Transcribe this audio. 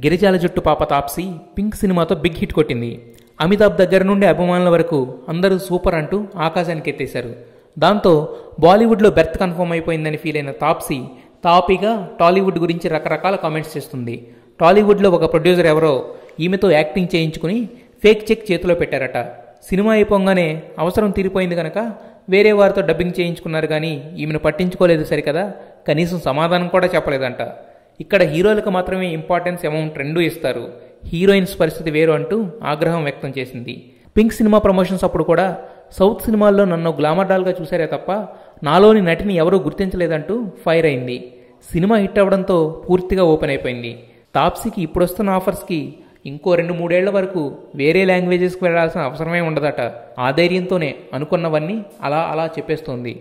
గిరిజాల జుట్టు పాప తాప్సీ పింక్ సినిమాతో బిగ్ హిట్ కొట్టింది. అమితాబ్ దగ్గర నుండి అభిమానుల వరకు అందరూ సూపర్ అంటూ ఆకాశానికి ఎత్తేశారు. దాంతో బాలీవుడ్లో బెర్త్ కన్ఫర్మ్ అయిపోయిందని ఫీల్ అయిన తాప్సీ తాపీగా టాలీవుడ్ గురించి రకరకాల కామెంట్స్ చేస్తుంది. టాలీవుడ్లో ఒక ప్రొడ్యూసర్ ఎవరో ఈమెతో యాక్టింగ్ చేయించుకుని ఫేక్ చెక్ చేతిలో పెట్టారట. సినిమా అయిపోగానే అవసరం తీరిపోయింది కనుక వేరే వారితో డబ్బింగ్ చేయించుకున్నారు కానీ ఈమెను పట్టించుకోలేదు సరికదా, కనీసం సమాధానం కూడా చెప్పలేదంట. ఇక్కడ హీరోలకు మాత్రమే ఇంపార్టెన్స్ అమౌంట్ రెండూ ఇస్తారు, హీరోయిన్స్ పరిస్థితి వేరు అంటూ ఆగ్రహం వ్యక్తం చేసింది. పింక్ సినిమా ప్రమోషన్స్ అప్పుడు కూడా సౌత్ సినిమాల్లో నన్ను గ్లామర్ డాల్గా చూశారే తప్ప నాలోని నటిని ఎవరూ గుర్తించలేదంటూ ఫైర్ అయింది. సినిమా హిట్ అవ్వడంతో పూర్తిగా ఓపెన్ అయిపోయింది. తాప్సీకి ఇప్పుడొస్తున్న ఆఫర్స్కి ఇంకో 2-3 ఏళ్ల వరకు వేరే లాంగ్వేజెస్కి వెళ్లాల్సిన అవసరమే ఉండదట. ఆ ధైర్యంతోనే అనుకున్నవన్నీ అలా చెప్పేస్తోంది.